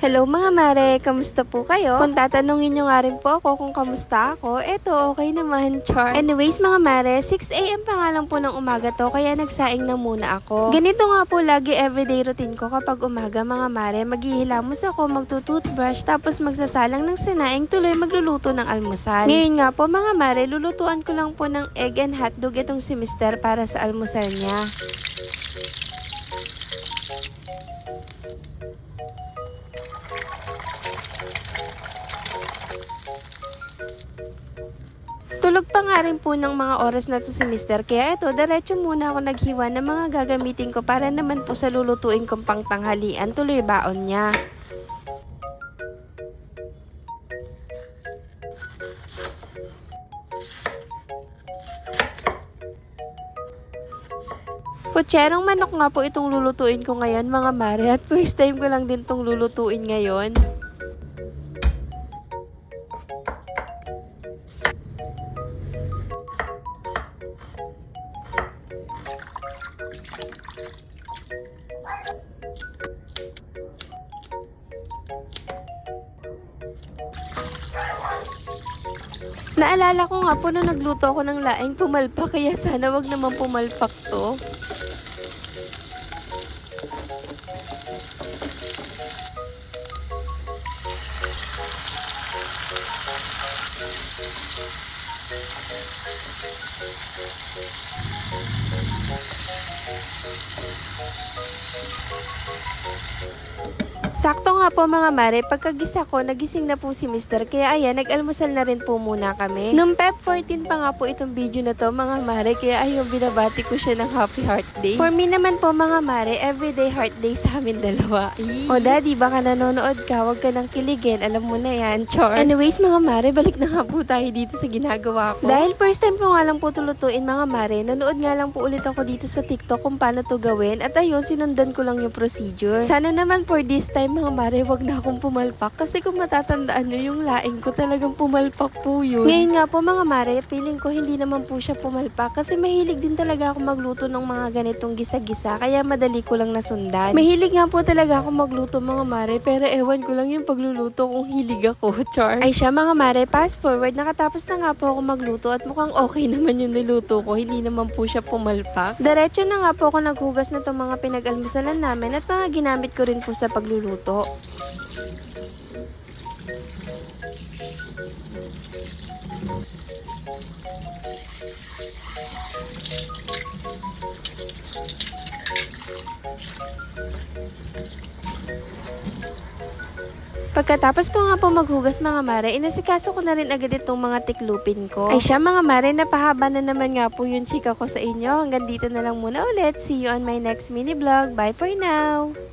Hello mga mare, kamusta po kayo? Kung tatanungin nyo nga rin po ako kung kamusta ako, eto okay naman, char. Anyways mga mare, 6 AM pa nga lang po ng umaga to, kaya nagsaing na muna ako. Ganito nga po lagi everyday routine ko kapag umaga mga mare, maghihilamos ako, magtutoothbrush, tapos magsasalang ng sinaing, tuloy magluluto ng almusal. Ngayon nga po mga mare, lulutuan ko lang po ng egg and hotdog itong si Mister para sa almusal niya. Tulog pa nga rin po ng mga oras na to si Mister, kaya ito, diretso muna ako naghiwa ng mga gagamitin ko para naman po sa lulutuin kong pangtanghalian, tuloy baon niya. Putserong manok nga po itong lulutuin ko ngayon mga mare, at first time ko lang din itong lulutuin ngayon. Naalala ko nga po na nagluto ako ng laing pumalpak, kaya sana wag naman pumalpak to. Sakto nga po mga mare, pagkagisa ko, nagising na po si Mister, kaya ayan, nag-almusal na rin po muna kami. Nung Feb 14 pa nga po itong video na to mga mare, kaya ayun, binabati ko siya ng happy heart day. For me naman po mga mare, everyday heart day sa amin dalawa. O daddy, baka nanonood ka, wag ka nang kiligin, alam mo na yan, chor. Anyways mga mare, balik na nga po tayo dito sa ginagawa ko. Dahil first time ko nga lang po tulutuin mga mare, nanood nga lang po ulit ako dito sa TikTok kung paano to gawin, at ayun, sinundan ko lang yung procedure. Sana naman for this time mga mare, wag na akong pumalpak, kasi kung matatandaan nyo yung laing ko, talagang pumalpak po yun. Ngayon nga po mga mare, feeling ko hindi naman po siya pumalpak, kasi mahilig din talaga ako magluto ng mga ganitong gisa-gisa, kaya madali ko lang nasundan. Mahilig nga po talaga ako magluto mga mare, pero ewan ko lang yung pagluluto kung hilig ako, char. Ay siya mga mare, fast forward, nakatapos na nga po ako magluto at mukhang okay naman yung niluto ko, hindi naman po siya pumalpak. Diretso na nga po ako naghugas na itong mga pinag-almusalan namin at mga ginamit ko rin po sa pagluluto. Pagkatapos ko nga po maghugas mga mare, inasikaso ko na rin agad itong mga tiklupin ko. Ay siya mga mare, napahaba na naman nga po yung chika ko sa inyo. Hanggang dito na lang muna ulit. See you on my next mini vlog. Bye for now!